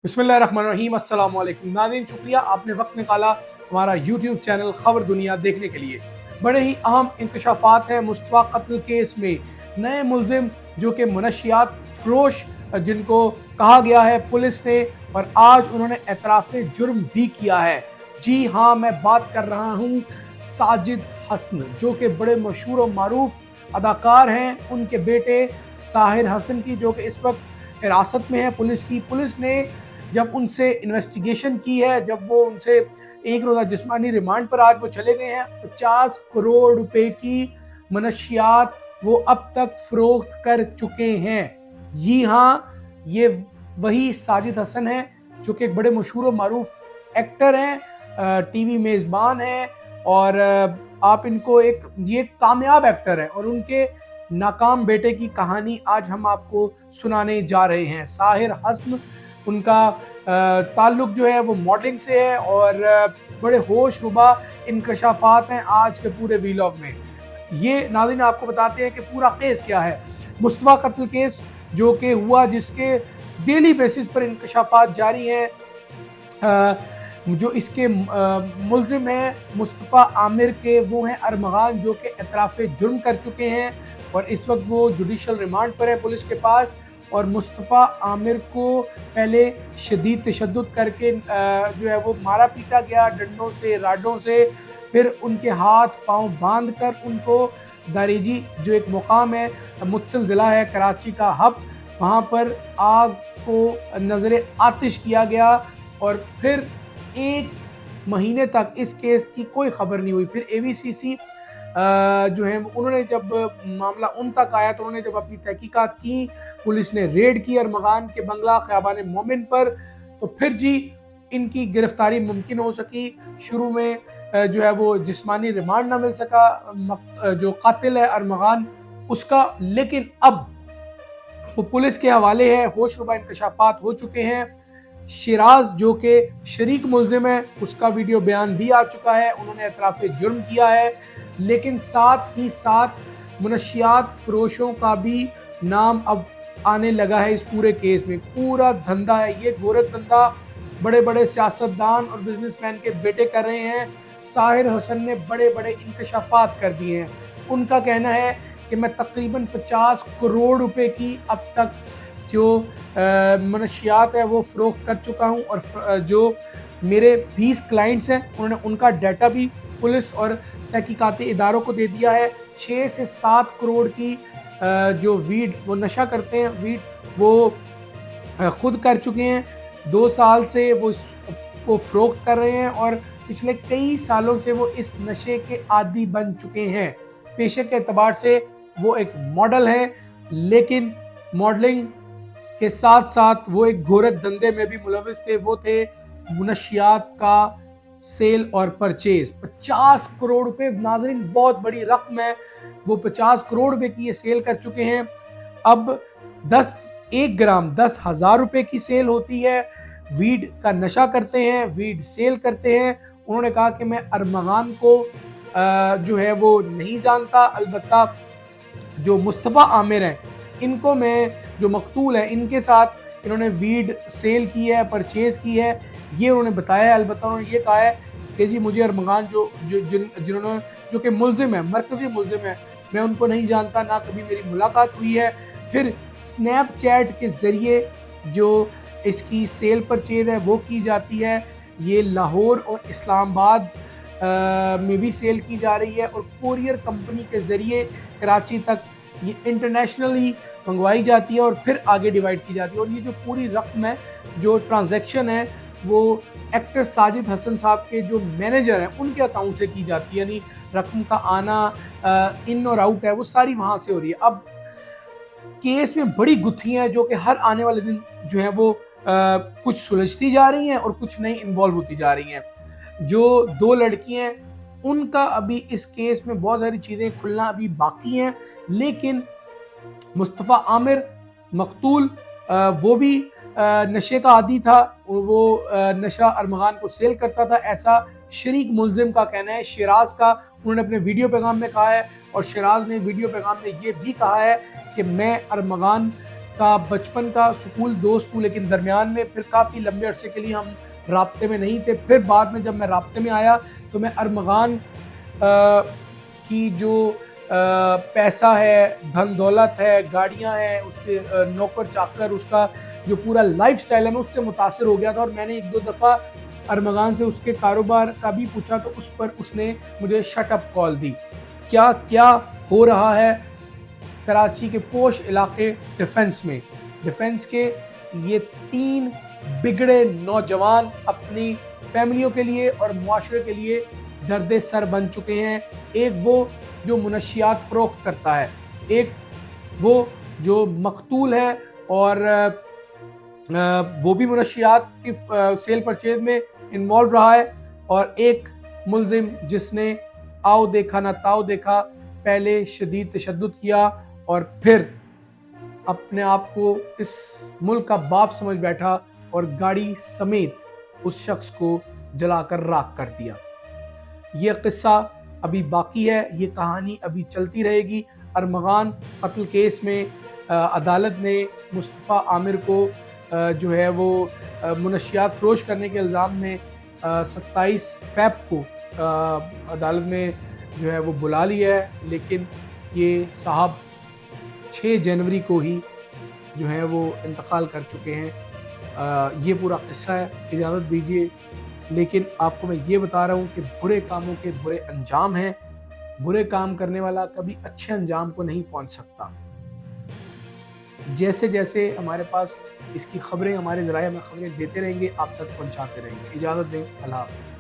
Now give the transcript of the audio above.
बिस्मिल्लाहिर्रहमानिर्रहीम। अस्सलाम वालेकुम नाज़रीन, शुक्रिया आपने वक्त निकाला हमारा यूट्यूब चैनल खबर दुनिया देखने के लिए। बड़े ही अहम इंकशाफात हैं मुस्तफ़ा कत्ल केस में। नए मुलजिम जो कि मनशियात फरोश जिनको कहा गया है पुलिस ने, और आज उन्होंने एतराफ़ जुर्म भी किया है। जी हाँ, मैं बात कर रहा हूँ साजिद हसन, जो कि बड़े मशहूर और मारूफ अदाकार हैं। उनके बेटे साहिर हसन की, जो कि इस वक्त हिरासत में है पुलिस की। पुलिस ने जब उनसे इन्वेस्टिगेशन की है, जब वो उनसे एक रोज़ा जिस्मानी रिमांड पर आज वो चले गए हैं, 50 करोड़ रुपए की मनशियात वो अब तक फरोख्त कर चुके हैं। जी हाँ, ये वही साजिद हसन है जो कि एक बड़े मशहूर और मारूफ एक्टर हैं, टीवी मेज़बान हैं, और आप इनको ये कामयाब एक्टर हैं, और उनके नाकाम बेटे की कहानी आज हम आपको सुनाने जा रहे हैं। साहिर हसन, उनका ताल्लुक जो है वो मॉडलिंग से है, और बड़े होशरुबा इंकशाफात हैं आज के पूरे वीलॉग में। ये नाज़रीन आपको बताते हैं कि पूरा केस क्या है। मुस्तफ़ा कत्ल केस जो कि हुआ, जिसके डेली बेसिस पर इंकशाफात जारी हैं। जो इसके मुलजिम हैं मुस्तफ़ा आमिर के, वो हैं अरमगान, जो कि एतराफ़ जुर्म कर चुके हैं, और इस वक्त वो जुडिशल रिमांड पर है पुलिस के पास। और मुस्तफ़ा आमिर को पहले शदीद तशद्दुद करके जो है वो मारा पीटा गया डंडों से, राडों से। फिर उनके हाथ पांव बांध कर उनको दारेजी, जो एक मुकाम है, मुत्सिल ज़िला है कराची का हब, वहाँ पर आग को नज़र आतिश किया गया। और फिर 1 महीने तक इस केस की कोई खबर नहीं हुई। फिर AVCC जो है उन्होंने, जब मामला उन तक आया तो उन्होंने जब अपनी तहकीकात की, पुलिस ने रेड की अरमगान के बंगला ख़ियाबान मोमिन पर, तो फिर जी इनकी गिरफ्तारी मुमकिन हो सकी। शुरू में जो है वो जिस्मानी रिमांड ना मिल सका जो कातिल है अरमगान उसका, लेकिन अब वो पुलिस के हवाले है। होशरुबा इंकशाफात हो चुके हैं। शिराज जो कि शरीक मुलजिम है, उसका वीडियो बयान भी आ चुका है, उन्होंने एतराफ़ जुर्म किया है। लेकिन साथ ही साथ मनशियात फरोशों का भी नाम अब आने लगा है इस पूरे केस में। पूरा धंधा है ये, गोरख धंधा बड़े बड़े सियासतदान और बिजनेसमैन के बेटे कर रहे हैं। साहिर हसन ने बड़े बड़े इंकशाफात कर दिए हैं। उनका कहना है कि मैं तकरीबन 50 करोड़ रुपए की अब तक जो मनशियात है वो फ़रोख्त कर चुका हूँ, और जो मेरे 20 क्लाइंट्स हैं उन्होंने उनका डाटा भी पुलिस और तहकीकाती इदारों को दे दिया है। 6 से 7 करोड़ की जो वीड वो नशा करते हैं, वीड वो खुद कर चुके हैं। 2 साल से वो इसको फ़रोख्त कर रहे हैं, और पिछले कई सालों से वो इस नशे के आदी बन चुके हैं। पेशे के एतबार से वो एक मॉडल है, लेकिन मॉडलिंग के साथ साथ वो एक गोरख धंधे में भी मुलविस थे। वो थे मुनशियात का सेल और परचेज। 50 करोड़ रुपए नाज़रीन बहुत बड़ी रकम है। वो 50 करोड़ रुपए की ये सेल कर चुके हैं। अब 1 ग्राम 10,000 रुपए की सेल होती है। वीड का नशा करते हैं, वीड सेल करते हैं। उन्होंने कहा कि मैं अरमगान को जो है वो नहीं जानता, अलबत्ता जो मुस्तफ़ा आमिर हैं इनको मैं, जो मकतूल है, इनके साथ इन्होंने वीड सेल की है, परचेज़ की है, ये उन्होंने बताया है। अलबत्ता उन्होंने ये कहा है कि जी मुझे अरमगान जिन्होंने, जो कि मुलजिम है, मरकज़ी मुलजिम है, मैं उनको नहीं जानता, ना कभी मेरी मुलाकात हुई है। फिर स्नैपचैट के ज़रिए जो इसकी सेल परचेज है वो की जाती है। ये लाहौर और इस्लामाबाद में भी सेल की जा रही है, और कोरियर कंपनी के ज़रिए कराची तक ये इंटरनेशनली मंगवाई जाती है और फिर आगे डिवाइड की जाती है। और ये जो पूरी रकम है, जो ट्रांजैक्शन है, वो एक्टर साजिद हसन साहब के जो मैनेजर हैं उनके अकाउंट से की जाती है। यानी रकम का आना, इन और आउट है, वो सारी वहाँ से हो रही है। अब केस में बड़ी गुत्थियाँ हैं जो कि हर आने वाले दिन जो है वो कुछ सुलझती जा रही हैं और कुछ नई इन्वॉल्व होती जा रही हैं। जो 2 लड़कियाँ हैं उनका अभी इस केस में बहुत सारी चीज़ें खुलना अभी बाकी हैं, लेकिन मुस्तफ़ा आमिर मकतूल वो भी नशे का आदी था। वो नशा अरमगान को सेल करता था, ऐसा शरीक मुलजिम का कहना है, शिराज का। उन्होंने अपने वीडियो पैगाम में कहा है, और शिराज ने वीडियो पैगाम में ये भी कहा है कि मैं अरमगान کا بچپن کا سکول دوست ہوں، لیکن درمیان میں پھر کافی لمبے عرصے کے لیے ہم رابطے میں نہیں تھے۔ پھر بعد میں جب میں رابطے میں آیا تو میں ارمغان کی جو پیسہ ہے، دھن دولت ہے، گاڑیاں ہیں، اس کے نوکر چاکر، اس کا جو پورا لائف سٹائل ہے، میں اس سے متاثر ہو گیا تھا، اور میں نے ایک دو دفعہ ارمغان سے اس کے کاروبار کا بھی پوچھا تو اس پر اس نے مجھے شٹ اپ کال دی۔ کیا کیا ہو رہا ہے کراچی کے پوش علاقے ڈیفنس میں، ڈیفنس کے یہ 3 بگڑے نوجوان اپنی فیملیوں کے لیے اور معاشرے کے لیے درد سر بن چکے ہیں۔ ایک وہ جو منشیات فروخت کرتا ہے، ایک وہ جو مقتول ہے اور وہ بھی منشیات کی سیل پرچیز میں انوالو رہا ہے، اور ایک ملزم جس نے آؤ دیکھا نہ تاؤ دیکھا، پہلے شدید تشدد کیا اور پھر اپنے آپ کو اس ملک کا باپ سمجھ بیٹھا اور گاڑی سمیت اس شخص کو جلا کر راکھ کر دیا۔ یہ قصہ ابھی باقی ہے، یہ کہانی ابھی چلتی رہے گی۔ ارمغان قتل کیس میں عدالت نے مصطفیٰ عامر کو جو ہے وہ منشیات فروش کرنے کے الزام میں 27 فیب کو عدالت میں جو ہے وہ بلا لیا ہے، لیکن یہ صاحب 6 جنوری کو ہی جو ہے وہ انتقال کر چکے ہیں۔ یہ پورا قصہ ہے، اجازت دیجیے، لیکن آپ کو میں یہ بتا رہا ہوں کہ برے کاموں کے برے انجام ہیں، برے کام کرنے والا کبھی اچھے انجام کو نہیں پہنچ سکتا۔ جیسے جیسے ہمارے پاس اس کی خبریں، ہمارے ذرائع میں خبریں دیتے رہیں گے، آپ تک پہنچاتے رہیں گے۔ اجازت دیں، اللہ حافظ۔